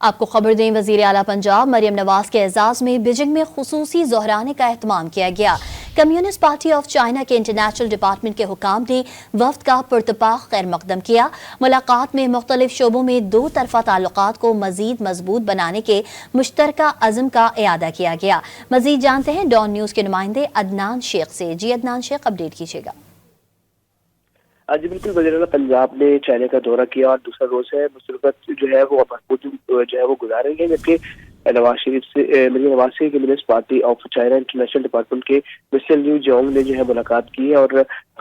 آپ کو خبر دیں، وزیر اعلیٰ پنجاب مریم نواز کے اعزاز میں بیجنگ میں خصوصی ظہرانے کا اہتمام کیا گیا۔ کمیونسٹ پارٹی آف چائنا کے انٹرنیشنل ڈپارٹمنٹ کے حکام نے وفد کا پرتپاق خیر مقدم کیا۔ ملاقات میں مختلف شعبوں میں دو طرفہ تعلقات کو مزید مضبوط بنانے کے مشترکہ عزم کا اعادہ کیا گیا۔ مزید جانتے ہیں ڈان نیوز کے نمائندے عدنان شیخ سے۔ جی عدنان شیخ، اپڈیٹ کیجیے گا۔ جی بالکل، وزیر اعلیٰ پنجاب نے چائنا کا دورہ کیا اور دوسرا روز ہے مشرکت جو ہے وہ گزار رہی ہے، جبکہ مریم نواز سے communist party of China international department کے مسٹر لیو جونگ نے جو ہے ملاقات کی ہے اور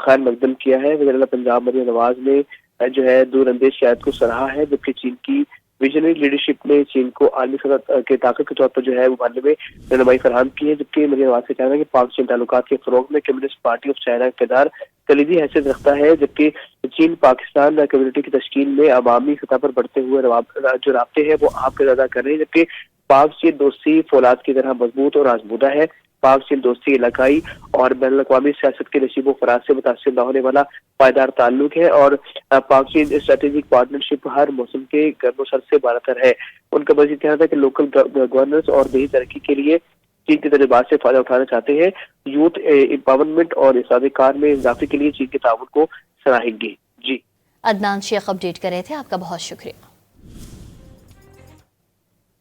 خیر مقدم کیا ہے۔ وزیر اعلیٰ پنجاب مریم نواز نے جو ہے دور اندیش قیادت کو سراہا ہے، جبکہ چین کی ویژنری لیڈرشپ نے چین کو عالمی سطح کے طاقت کے طور پر جو ہے ابھارنے میں رہنمائی فراہم کی ہے، جبکہ مریم نواز کا کہنا ہے کہ پاک چین تعلقات کے فروغ میں کمیونسٹ پارٹی آف چائنا کا کردار کلیدی حیثیت رکھتا ہے، جبکہ چین پاکستان کمیونٹی کی تشکیل میں عوامی سطح پر بڑھتے ہوئے جو رابطے ہیں وہ اہم کردار ادا کر رہے ہیں، جبکہ پاک چین دوستی فولاد کی طرح مضبوط اور آزمودہ ہے۔ پاک چین دوستی علاقائی اور بین الاقوامی سیاست کے نشیب و فراز سے متاثر نہ ہونے والا پائیدار تعلق ہے، اور پاک چین اسٹریٹجک پارٹنرشپ ہر موسم کے گرم و سرد سے بالاتر ہے۔ ان کا مزید کہنا تھا کہ لوکل گورننس اور دیہی ترقی کے لیے چین کے تجربات سے فائدہ اٹھانا چاہتے ہیں۔ یوتھ امپاورمنٹ اور اقتصادی کار میں اضافے کے لیے چین کے تعاون کو سراہیں گے۔ جی عدنان شیخ اپڈیٹ کر رہے تھے، آپ کا بہت شکریہ۔